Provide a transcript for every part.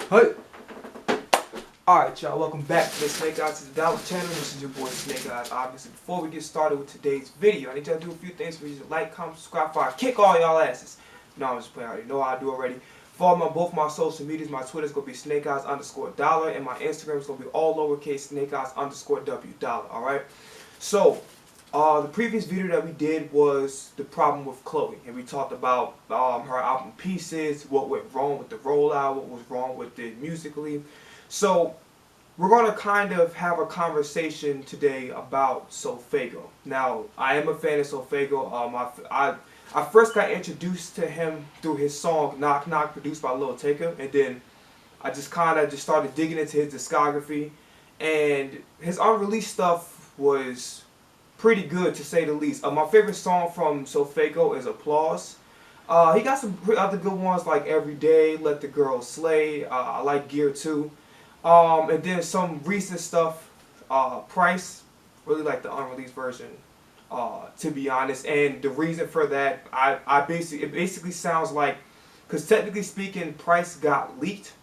Hey! Alright y'all, welcome back to the Snake Eyes to the Dollar channel. This is your boy Snake Eyes. Obviously, before we get started with today's video, I need y'all to do a few things for you. Like, comment, subscribe, fire, kick all y'all asses. No, I'm just playing. I already know I do already. Follow both my social medias. My Twitter's gonna be SnakeEyes_dollar, and my Instagram is gonna be all lowercase SnakeEyes_W dollar. Alright? So, the previous video that we did was the problem with Chloe, and we talked about her album Pieces, what went wrong with the rollout, what was wrong with it musically. So we're going to kind of have a conversation today about Sofaygo. Now, I am a fan of Sofaygo. I first got introduced to him through his song Knock Knock, produced by Lil Tecca, and then I just kind of started digging into his discography, and his unreleased stuff was pretty good, to say the least. My favorite song from Sofaygo is Applause. He got some other good ones like Every Day, Let the Girls Slay. I like Gear 2. And then some recent stuff, Price, really like the unreleased version, to be honest. And the reason for that, it basically sounds like, because technically speaking, Price got leaked.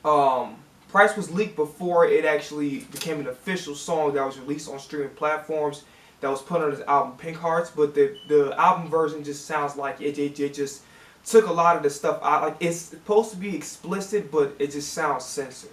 Price was leaked before it actually became an official song that was released on streaming platforms, that was put on his album Pink Hearts. But the album version just sounds like it just took a lot of the stuff out. Like, it's supposed to be explicit, but it just sounds censored.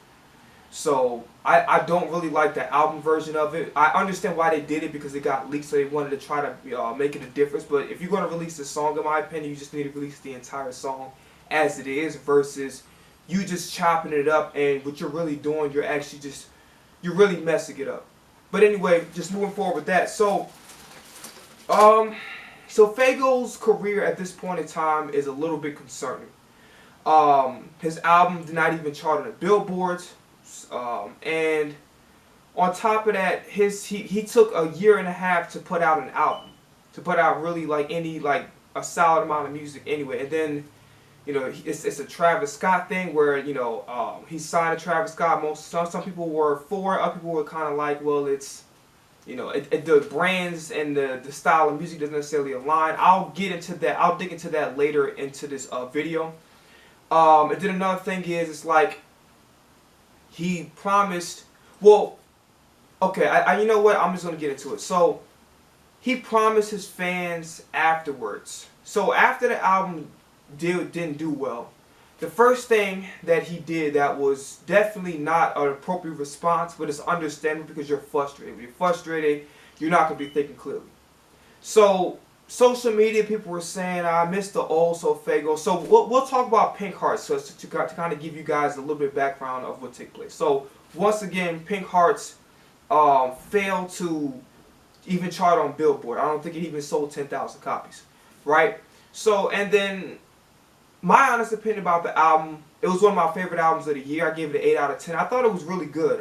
So I don't really like the album version of it. I understand why they did it, because it got leaked, so they wanted to try to make it a difference. But if you're going to release a song, in my opinion, you just need to release the entire song as it is, versus you just chopping it up, and what you're really doing, you're really messing it up. But anyway, just moving forward with that. So Sofaygo's career at this point in time is a little bit concerning. His album did not even chart on the billboards, and on top of that, he took a year and a half to put out an album, to put out really a solid amount of music anyway. And then, you know, it's a Travis Scott thing where, you know, he signed to Travis Scott. Some people were for it, other people were kind of like, well, it's, you know, the brands and the style of music doesn't necessarily align. I'll dig into that later into this video. And then another thing is, it's like, he promised, well, okay, you know what, I'm just going to get into it. So, he promised his fans afterwards. So, after the album didn't do well, the first thing that he did that was definitely not an appropriate response, but it's understandable because you're frustrated. When you're frustrated, you're not going to be thinking clearly. So, social media people were saying, I miss the old Sofaygo. So, we'll talk about Pink Hearts, so to kind of give you guys a little bit of background of what took place. So, once again, Pink Hearts failed to even chart on Billboard. I don't think it even sold 10,000 copies, right? So, and then, my honest opinion about the album, it was one of my favorite albums of the year. I gave it an 8 out of 10. I thought it was really good.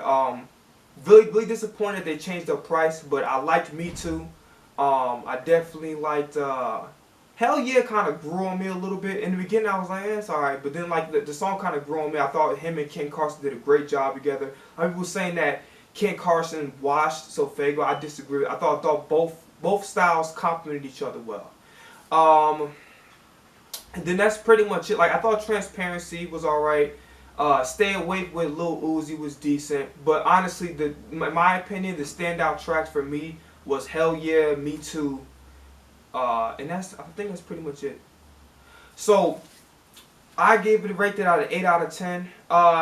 Really disappointed they changed the price, but I liked Me Too. I definitely liked Hell Yeah. Kind of grew on me a little bit. In the beginning, I was like, it's alright. But then, like, the song kind of grew on me. I thought him and Ken Carson did a great job together. People were saying that Ken Carson washed Sofaygo. I disagree. I thought both styles complemented each other well. And then that's pretty much it. Like, I thought Transparency was alright. Stay Awake with Lil Uzi was decent. But honestly, in my opinion, the standout tracks for me was Hell Yeah, Me Too. And I think that's pretty much it. So, I gave it rated out of 8 out of 10.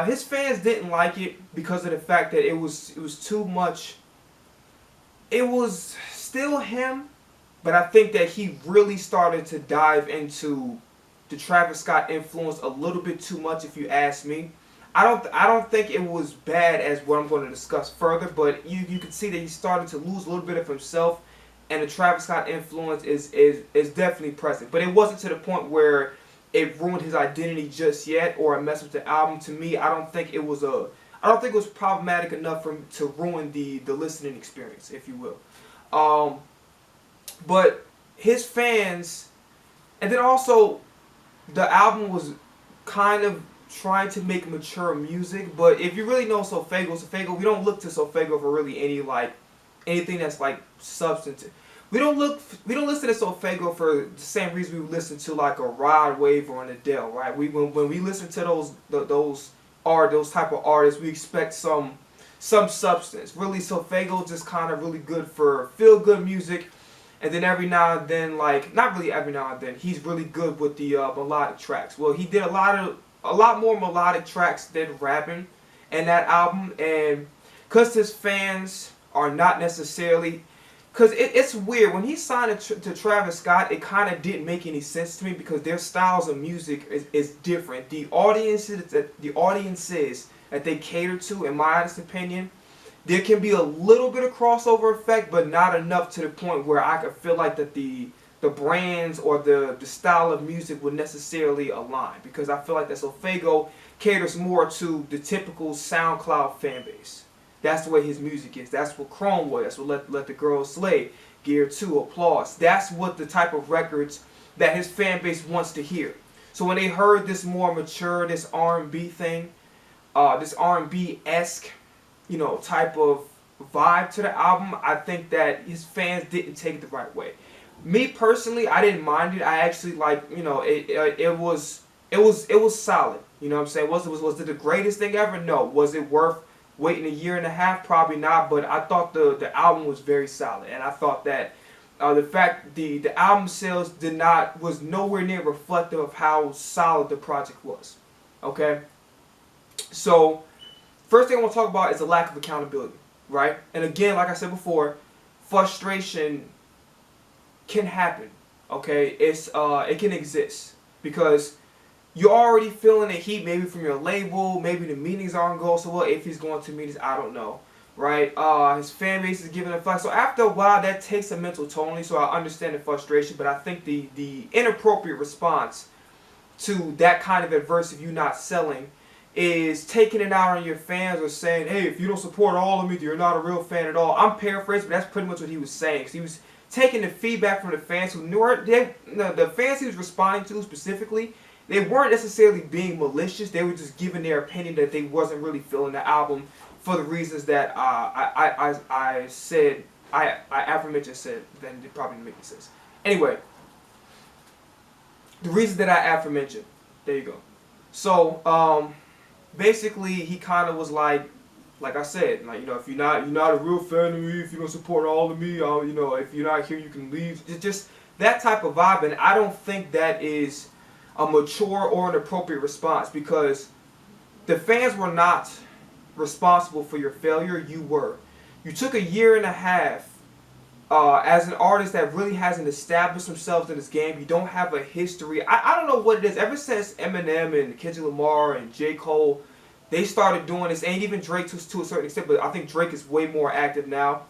His fans didn't like it because of the fact that it was too much. It was still him, but I think that he really started to dive into the Travis Scott influence a little bit too much, if you ask me. I don't think it was bad as what I'm going to discuss further, but you can see that he started to lose a little bit of himself, and the Travis Scott influence is definitely present. But it wasn't to the point where it ruined his identity just yet, or it messed with the album. To me, I don't think it was problematic enough to ruin the listening experience, if you will. But his fans, and then also, the album was kind of trying to make mature music, but if you really know Sofaygo, we don't look to Sofaygo for really anything that's like substantive. we don't listen to Sofaygo for the same reason we listen to like a Rod Wave or an Adele, right? When we listen to those type of artists, we expect some substance. Really, Sofaygo just kind of really good for feel good music, and then every now and then, like not really every now and then, he's really good with the melodic tracks. Well, he did a lot more melodic tracks than rapping in that album, and because his fans are not necessarily. Because it's weird. When he signed to Travis Scott, it kind of didn't make any sense to me because their styles of music is different. The audiences that they cater to, in my honest opinion, there can be a little bit of crossover effect, but not enough to the point where I could feel like that the brands or the style of music would necessarily align. Because I feel like that Sofaygo caters more to the typical SoundCloud fan base. That's the way his music is. That's what Chrome was. That's what Let the Girls Slay, Gear 2, Applause. That's what the type of records that his fan base wants to hear. So when they heard this more mature, this R&B thing, this R&B-esque, type of vibe to the album, I think that his fans didn't take it the right way. Me personally, I didn't mind it. I actually it was solid. You know what I'm saying? Was it the greatest thing ever? No. Was it worth waiting a year and a half? Probably not, but I thought the album was very solid, and I thought that the fact the album sales was nowhere near reflective of how solid the project was. Okay, so first thing I want to talk about is the lack of accountability, right? And again, like I said before, frustration can happen. Okay, it can exist because you're already feeling the heat, maybe from your label, maybe the meetings aren't going so well. If he's going to meetings, I don't know, right? His fan base is giving a flack. So after a while, that takes a mental toll. So I understand the frustration, but I think the inappropriate response to that kind of adversity, you not selling, is taking it out on your fans or saying, hey, if you don't support all of me, you're not a real fan at all. I'm paraphrasing, but that's pretty much what he was saying. Because he was taking the feedback from the fans who knew the fans he was responding to specifically. They weren't necessarily being malicious. They were just giving their opinion that they wasn't really feeling the album for the reasons that I aforementioned said. Then it probably didn't make sense. Anyway, the reason that I aforementioned. There you go. So basically, he kind of was like I said, like if you're not a real fan of me, if you don't support all of me, if you're not here, you can leave. It's just that type of vibe, and I don't think that is a mature or an appropriate response because the fans were not responsible for your failure. You were. You took a year and a half as an artist that really hasn't established themselves in this game. You don't have a history. I don't know what it is. Ever since Eminem and Kendrick Lamar and J. Cole, they started doing this, and even Drake to a certain extent, but I think Drake is way more active now.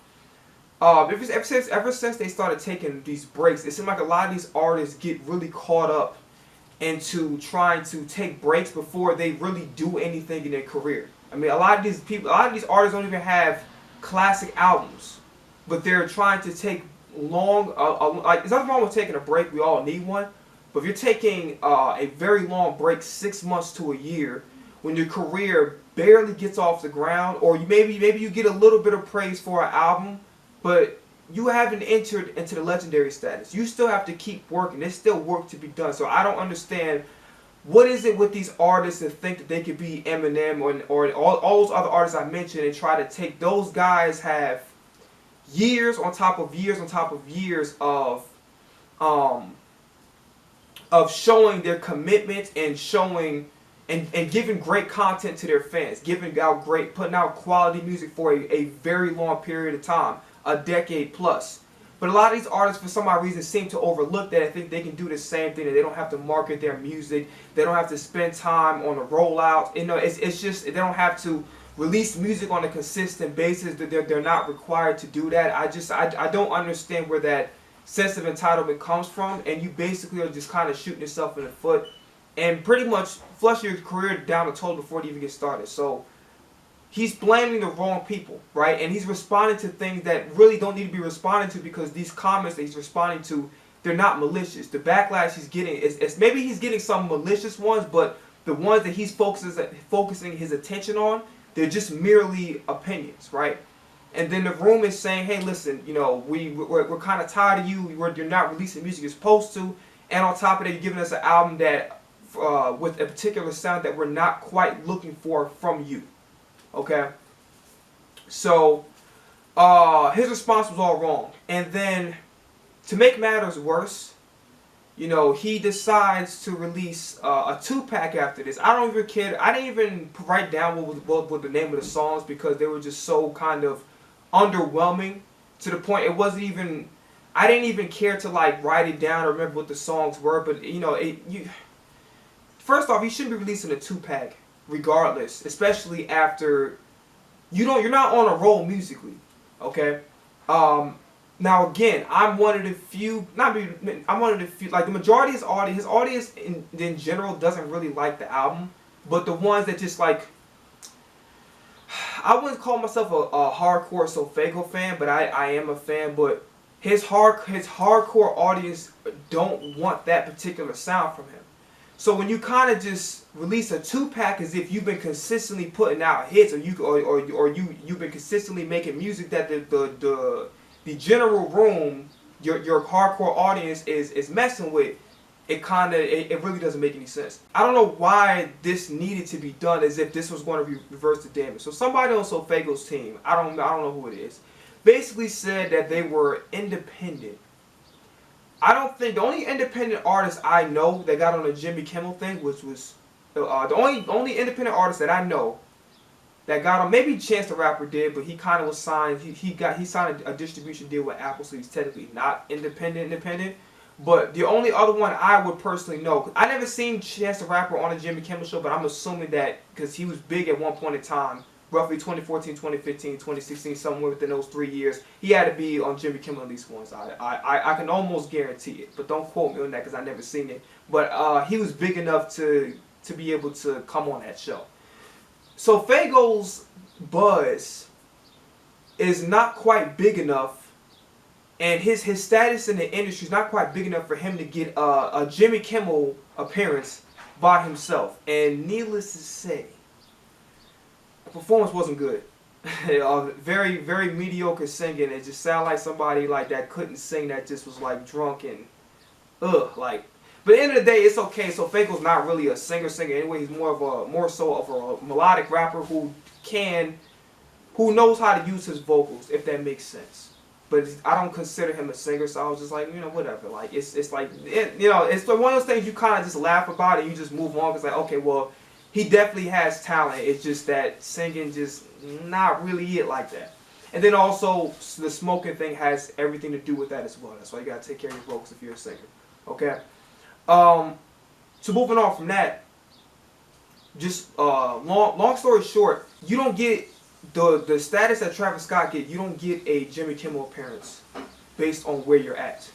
Ever since they started taking these breaks, it seems like a lot of these artists get really caught up into trying to take breaks before they really do anything in their career. I mean, a lot of these artists don't even have classic albums, but they're trying to take long. There's nothing wrong with taking a break. We all need one. But if you're taking a very long break, 6 months to a year, when your career barely gets off the ground, or maybe you get a little bit of praise for an album, but you haven't entered into the legendary status. You still have to keep working. There's still work to be done. So I don't understand what is it with these artists that think that they could be Eminem or all those other artists I mentioned and try to take those guys have years on top of years on top of years of showing their commitment and showing and giving great content to their fans, putting out quality music for a very long period of time. A decade plus. But a lot of these artists, for some odd reason, seem to overlook that. I think they can do the same thing, that they don't have to market their music. They don't have to spend time on a rollout. It's just, they don't have to release music on a consistent basis. They're not required to do that. I don't understand where that sense of entitlement comes from. And you basically are just kind of shooting yourself in the foot and pretty much flush your career down the toilet before it even gets started. So he's blaming the wrong people, right? And he's responding to things that really don't need to be responded to because these comments that he's responding to, they're not malicious. The backlash he's getting is maybe he's getting some malicious ones, but the ones that he's focusing his attention on, they're just merely opinions, right? And then the room is saying, hey, listen, you know, we're kind of tired of you. You're not releasing music you're supposed to. And on top of that, you're giving us an album that with a particular sound that we're not quite looking for from you. Okay? So his response was all wrong. And then to make matters worse, you know, he decides to release a 2-pack after this. I don't even care. I didn't even write down what the name of the songs because they were just so kind of underwhelming to the point it wasn't even. I didn't even care to like write it down or remember what the songs were. But you know, first off, you shouldn't be releasing a 2-pack regardless, especially after you're not on a roll musically, okay? Now again, I'm one of the few, I'm one of the few, like the majority of his audience in general doesn't really like the album, but the ones that just like, I wouldn't call myself a hardcore Sofaygo fan, but I am a fan, but his hardcore audience don't want that particular sound from him. So when you kind of just release a 2-pack as if you've been consistently putting out hits, or you've been consistently making music that the general room, your hardcore audience is messing with, it really doesn't make any sense. I don't know why this needed to be done as if this was going to reverse the damage. So somebody on Sofaygo's team, I don't know who it is, basically said that they were independent. I don't think the only independent artist I know that got on a Jimmy Kimmel thing, which was the only independent artist that I know that got on. Maybe Chance the Rapper did, but he kind of was signed. He signed a distribution deal with Apple, so he's technically not independent. But the only other one I would personally know, 'cause I never seen Chance the Rapper on a Jimmy Kimmel show, but I'm assuming that because he was big at one point in time, roughly 2014, 2015, 2016, somewhere within those 3 years, he had to be on Jimmy Kimmel at least once. I can almost guarantee it, but don't quote me on that because I never seen it. But he was big enough to be able to come on that show. So Sofaygo's buzz is not quite big enough, and his status in the industry is not quite big enough for him to get a Jimmy Kimmel appearance by himself. And needless to say, the performance wasn't good. Very, very mediocre singing. It just sounded like somebody like that couldn't sing, that just was like drunk and like. But at the end of the day, it's okay. So Sofaygo's not really a singer anyway. He's more so of a melodic rapper who knows how to use his vocals, if that makes sense. But I don't consider him a singer, so I was just like, you know, whatever. Like it's like you know, it's one of those things you kind of just laugh about and you just move on. It's like, okay, well, he definitely has talent. It's just that singing just not really it like that. And then also the smoking thing has everything to do with that as well. That's why you gotta take care of your vocals if you're a singer. Okay. So moving on from that, just long story short, you don't get the status that Travis Scott get. You don't get a Jimmy Kimmel appearance based on where you're at.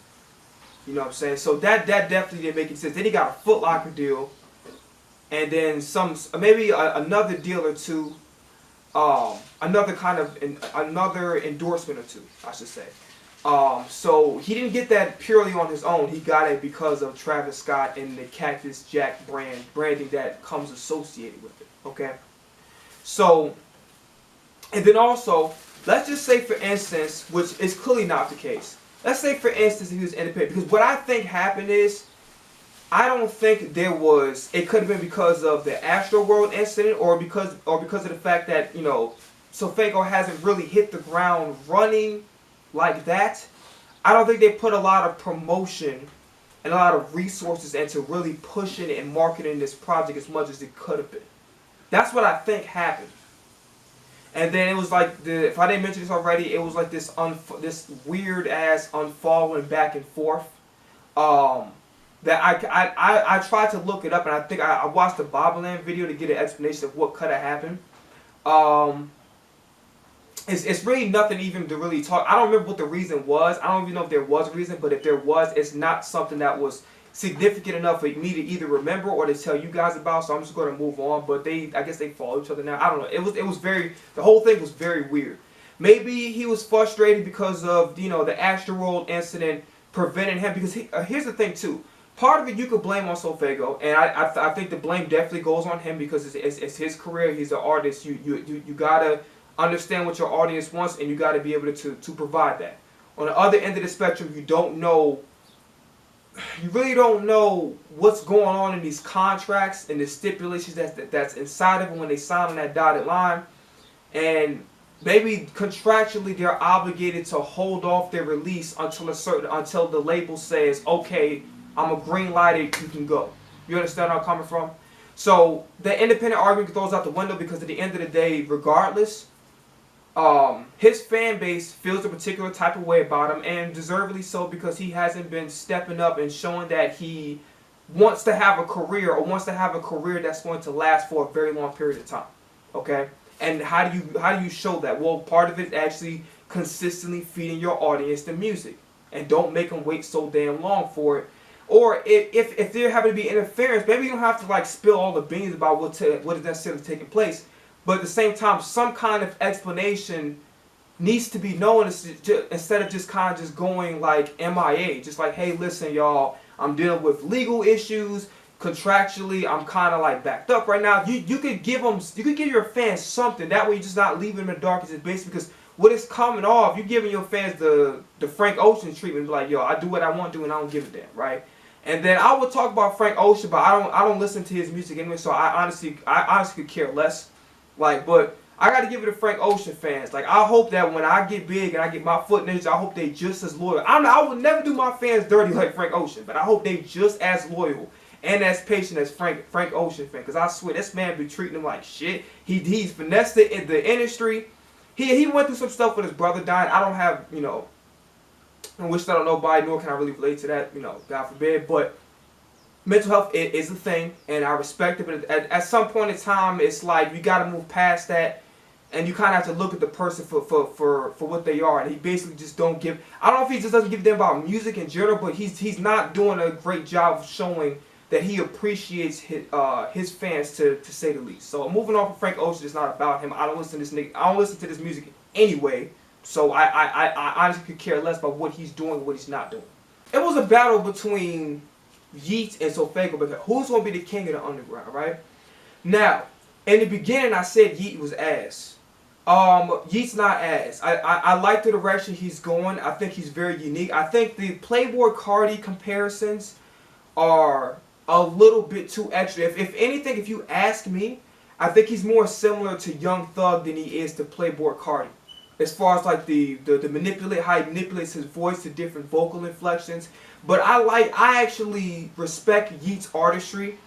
You know what I'm saying? So that definitely didn't make any sense. Then he got a Foot Locker deal, and then maybe another deal or two, another endorsement or two, I should say. So he didn't get that purely on his own. He got it because of Travis Scott and the Cactus Jack branding that comes associated with it. Okay, so and then also, let's just say for instance, which is clearly not the case. Let's say for instance he was independent, because what I think happened is, I don't think there was. It could have been because of the Astroworld incident, or because of the fact that, you know, Sofaygo hasn't really hit the ground running like that. I don't think they put a lot of promotion and a lot of resources into really pushing and marketing this project as much as it could have been. That's what I think happened. And then it was like if I didn't mention this already, it was like this weird ass unfollowing back and forth. That I tried to look it up, and I think I watched the Bobbleland video to get an explanation of what could have happened. It's really nothing even to really talk. I don't remember what the reason was. I don't even know if there was a reason, but if there was, it's not something that was significant enough for me to either remember or to tell you guys about. So I'm just going to move on. But I guess they follow each other now. I don't know. It was very, the whole thing was very weird. Maybe he was frustrated because of, you know, the Astroworld incident preventing him. Because here's the thing too. Part of it you could blame on Sofaygo, and I think the blame definitely goes on him because it's his career. He's an artist. You gotta understand what your audience wants, and you got to be able to provide that. On the other end of the spectrum, you really don't know what's going on in these contracts and the stipulations that's inside of them when they sign on that dotted line. And maybe contractually they're obligated to hold off their release until the label says, okay, I'm a green light, you can go. You understand where I'm coming from? So the independent argument goes out the window, because at the end of the day, regardless, his fan base feels a particular type of way about him, and deservedly so, because he hasn't been stepping up and showing that he wants to have a career, or wants to have a career that's going to last for a very long period of time. Okay? And how do you show that? Well, part of it is actually consistently feeding your audience the music, and don't make them wait so damn long for it. Or if there happen to be interference, maybe you don't have to like spill all the beans about what is necessarily taking place. But at the same time, some kind of explanation needs to be known, instead of just kind of just going like MIA. Just like, hey, listen, y'all, I'm dealing with legal issues. Contractually, I'm kind of like backed up right now. You could give your fans something. That way you're just not leaving them in the dark. It's basically, because what is coming off, you're giving your fans the Frank Ocean treatment. Like, yo, I do what I want to do and I don't give a damn, right? And then I would talk about Frank Ocean, but I don't listen to his music anyway, so I honestly could care less. Like, but I got to give it to Frank Ocean fans. Like, I hope that when I get big and I get my foot in it, I hope they just as loyal. I would never do my fans dirty like Frank Ocean, but I hope they just as loyal and as patient as Frank Ocean fan. Because I swear, this man be treating them like shit. He's finessed it in the industry. He went through some stuff with his brother dying. I don't have, I wish that on nobody, nor can I really relate to that, God forbid. But mental health is a thing, and I respect it. But at some point in time, it's like you got to move past that, and you kind of have to look at the person for what they are. And he basically just don't give. I don't know if he just doesn't give a damn about music in general, but he's not doing a great job of showing that he appreciates his fans, to say the least. So moving on from Frank Ocean, it's not about him. I don't listen to this music anyway. So I honestly could care less about what he's doing and what he's not doing. It was a battle between Yeats and Sofaygo, because who's going to be the king of the underground, right? Now, in the beginning, I said Yeats was ass. Yeats not ass. I like the direction he's going. I think he's very unique. I think the Playboi Carti comparisons are a little bit too extra. If anything, if you ask me, I think he's more similar to Young Thug than he is to Playboi Carti. As far as like the how he manipulates his voice to different vocal inflections. But I actually respect Yeats' artistry,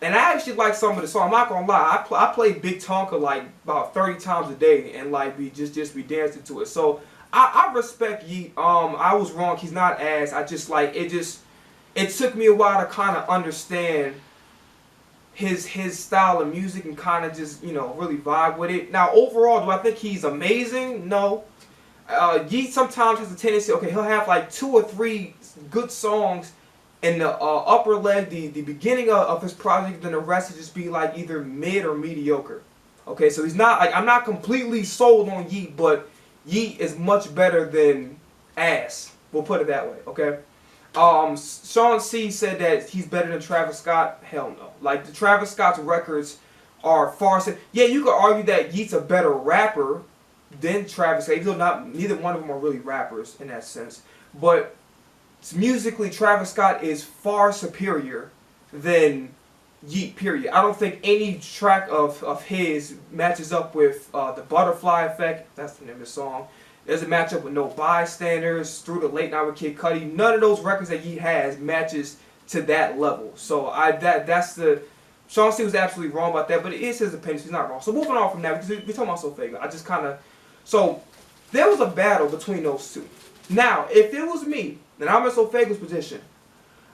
and I actually like some of the songs. I'm not gonna lie, I play Big Tonka like about 30 times a day, and like we just be dancing to it. So I respect Yeats. I was wrong. He's not ass. I just like it took me a while to kind of understand his style of music and kind of just really vibe with it. Now overall, do I think he's amazing? No. Yeats sometimes has a tendency, okay, he'll have like 2 or 3 good songs in the upper leg, the beginning of his project, then the rest will just be like either mid or mediocre. Okay, so he's not, like, I'm not completely sold on Yeat, but Yeat is much better than ass. We'll put it that way, okay? Sean C said that he's better than Travis Scott. Hell no. Like, the Travis Scott's records are far... Yeah, you could argue that Yeat's a better rapper than Travis Scott, even though neither one of them are really rappers in that sense. But musically, Travis Scott is far superior than Yeat, period. I don't think any track of his matches up with the Butterfly Effect. That's the name of the song. Doesn't match up with No Bystanders, Through the Late Night with Kid Cudi. None of those records that Yeat has matches to that level. So that's the... Sean C was absolutely wrong about that, but it is his opinion. He's not wrong. So moving on from that, because we're talking about Sofaygo. I just kind of... So, there was a battle between those two. Now, if it was me, and I'm in Sofaygo's position,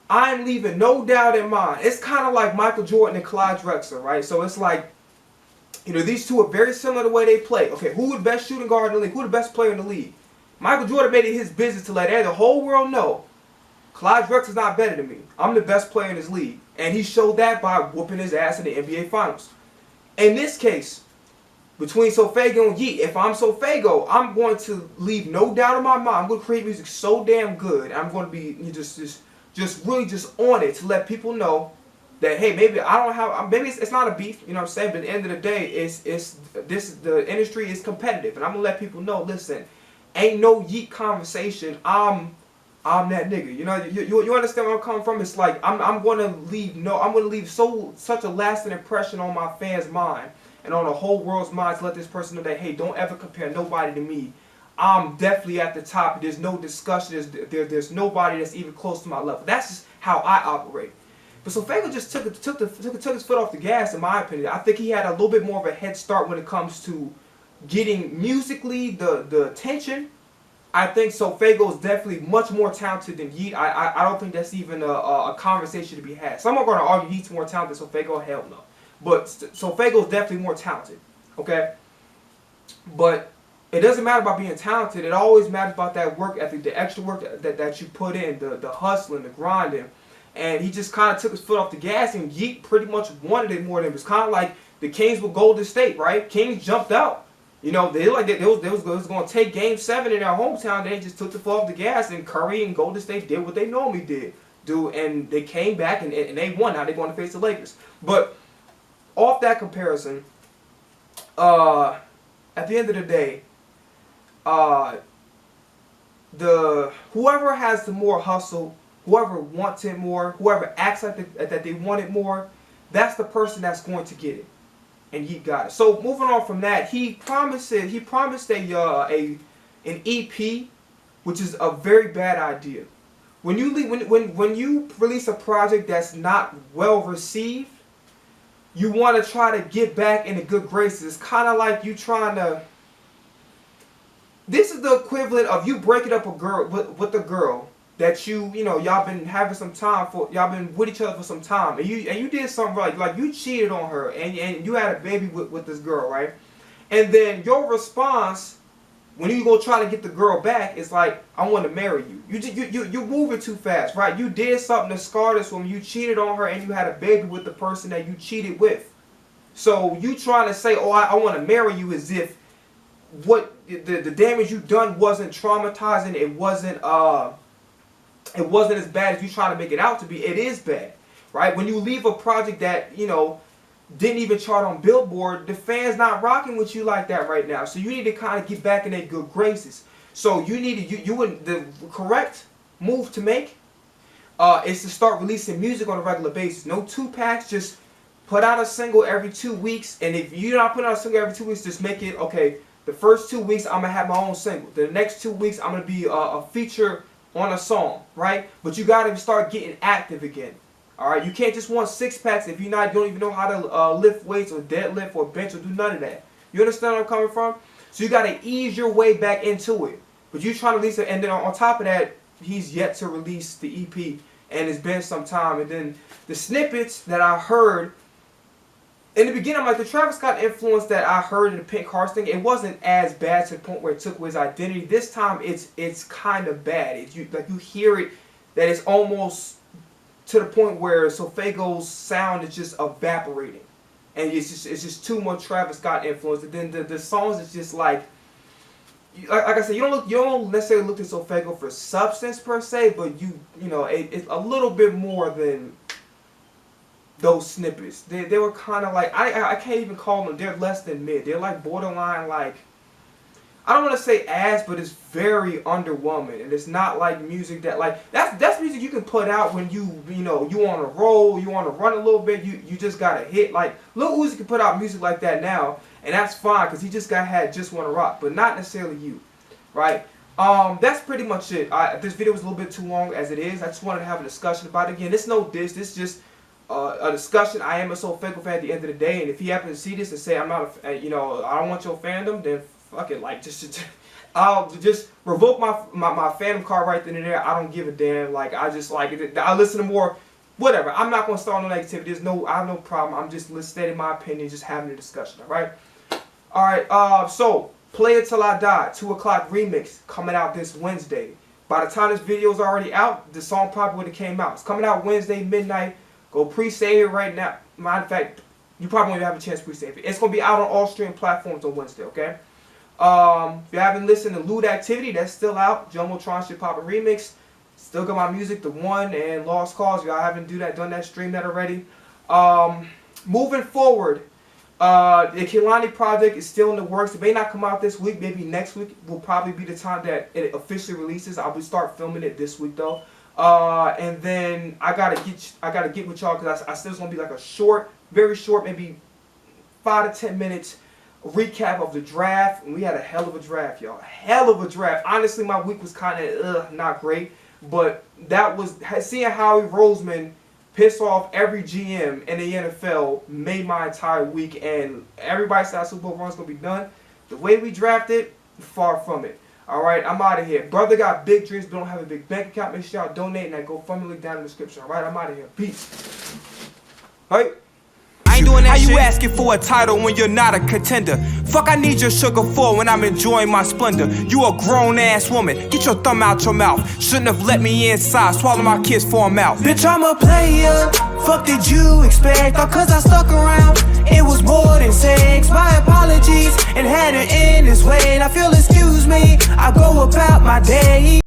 I'm leaving no doubt in mind. It's kind of like Michael Jordan and Clyde Drexler, right? So it's like, these two are very similar to the way they play. Okay, who the best shooting guard in the league? Who the best player in the league? Michael Jordan made it his business to let the whole world know, Clyde Drexler's not better than me. I'm the best player in this league. And he showed that by whooping his ass in the NBA Finals. In this case, between Sofaygo and Yeat, if I'm Sofaygo, I'm going to leave no doubt in my mind. I'm going to create music so damn good. I'm going to be just really just on it to let people know that, hey, maybe I don't have, maybe it's not a beef, you know what I'm saying? But at the end of the day, the industry is competitive, and I'm gonna let people know, listen, ain't no yeet conversation. I'm that nigga. You know, you understand where I'm coming from? It's like I'm gonna leave such a lasting impression on my fans' mind and on the whole world's mind to let this person know that, hey, don't ever compare nobody to me. I'm definitely at the top. There's no discussion. There's nobody that's even close to my level. That's just how I operate. But Sofaygo just took his foot off the gas, in my opinion. I think he had a little bit more of a head start when it comes to getting musically the attention. I think Sofaygo is definitely much more talented than Yeet. I don't think that's even a conversation to be had. Some are going to argue Yeet's more talented than Sofaygo. Hell no. But Sofaygo is definitely more talented. Okay? But it doesn't matter about being talented. It always matters about that work ethic, the extra work that you put in, the hustling, the grinding. And he just kind of took his foot off the gas, and Yeet pretty much wanted it more than him. It was kind of like the Kings with Golden State, right? Kings jumped out. You know, they was going to take Game 7 in their hometown. They just took the foot off the gas, and Curry and Golden State did what they normally do, and they came back and they won. Now they're going to face the Lakers. But off that comparison, at the end of the day, whoever has the more hustle, whoever wants it more, whoever acts like that they want it more, that's the person that's going to get it. And Yeet got it. So moving on from that, he promised an EP, which is a very bad idea. When you release a project that's not well received, you want to try to get back into good graces. It's kind of like you trying to. This is the equivalent of you breaking up with a girl that y'all been having some time for, y'all been with each other for some time, and you did something right, like you cheated on her, and you had a baby with this girl, right? And then your response when you go try to get the girl back is like, I want to marry you. You're moving too fast, right? You did something that scarred this woman. You cheated on her, and you had a baby with the person that you cheated with. So you trying to say, oh, I want to marry you, as if what the damage you done wasn't traumatizing. It wasn't as bad as you trying to make it out to be. It is bad, right? When you leave a project that, didn't even chart on Billboard, the fans not rocking with you like that right now. So you need to kind of get back in their good graces. So you need to, the correct move to make is to start releasing music on a regular basis. No 2-packs, just put out a single every 2 weeks. And if you're not putting out a single every 2 weeks, just make it, okay, the first 2 weeks I'm going to have my own single. The next 2 weeks I'm going to be a feature on a song, right? But you got to start getting active again. Alright, you can't just want 6-packs if you don't even know how to lift weights or deadlift or bench or do none of that. You understand where I'm coming from? So you got to ease your way back into it. But you trying to release it, and then on top of that, he's yet to release the EP, and it's been some time. And then the snippets that I heard in the beginning, I'm like, the Travis Scott influence that I heard in the Pink Hearts thing, it wasn't as bad to the point where it took away his identity. This time, it's kind of bad. You hear it, that it's almost to the point where Sofaygo's sound is just evaporating, and it's just too much Travis Scott influence. And then the songs is just like I said, you don't necessarily look to Sofaygo for substance per se, but it's a little bit more than those snippets. They were kind of like, I can't even call them. They're less than mid. They're like borderline, like, I don't want to say ass, but it's very underwhelming, and it's not like music that, like, that's music you can put out when you on a roll, you want to run a little bit, you just got to hit. Like Lil Uzi can put out music like that now, and that's fine because he just Just Wanna Rock, but not necessarily you, right? That's pretty much it. This video was a little bit too long as it is. I just wanted to have a discussion about it. Again, it's no diss. This is just a discussion. I am a Sofaygo fan at the end of the day, and if he happens to see this and say I'm not I don't want your fandom, then fuck it, like, I'll just revoke my fandom card right then and there. I don't give a damn. Like, I just like it. I listen to more, whatever. I'm not gonna start no negativity. I have no problem. I'm just stating my opinion, just having a discussion. All right. So Play It Till I Die, 2 o'clock remix coming out this Wednesday. By the time this video is already out, the song probably would have came out. It's coming out Wednesday midnight. Go pre-save it right now. Matter of fact, you probably won't even have a chance to pre-save it. It's gonna be out on all streaming platforms on Wednesday. Okay. If you haven't listened to Lewd Activity, that's still out. Jumbotron Shit Pop Remix. Still got my music, The One and Lost Cause. If y'all haven't done that, stream that already. Moving forward, the Kehlani project is still in the works. It may not come out this week. Maybe next week will probably be the time that it officially releases. I will start filming it this week though. And then I gotta get with y'all because I said it's gonna be like a short, very short, maybe 5 to 10 minutes recap of the draft. And we had a hell of a draft, y'all. Hell of a draft. Honestly, my week was kind of not great, but that was seeing Howie Roseman piss off every GM in the NFL made my entire week, and everybody said Super Bowl run's gonna be done. The way we drafted, far from it. Alright, I'm out of here. Brother got big dreams but don't have a big bank account. Make sure y'all donate and that GoFundMe link down in the description. Alright, I'm out of here. Peace. Alright. How you asking for a title when you're not a contender? Fuck, I need your sugar for when I'm enjoying my splendor. You a grown ass woman, get your thumb out your mouth. Shouldn't have let me inside, swallow my kiss for I'm out. Bitch, I'm a player, fuck did you expect? All cause I stuck around, it was more than sex. My apologies, and had to end this way. And I feel excuse me, I go about my day.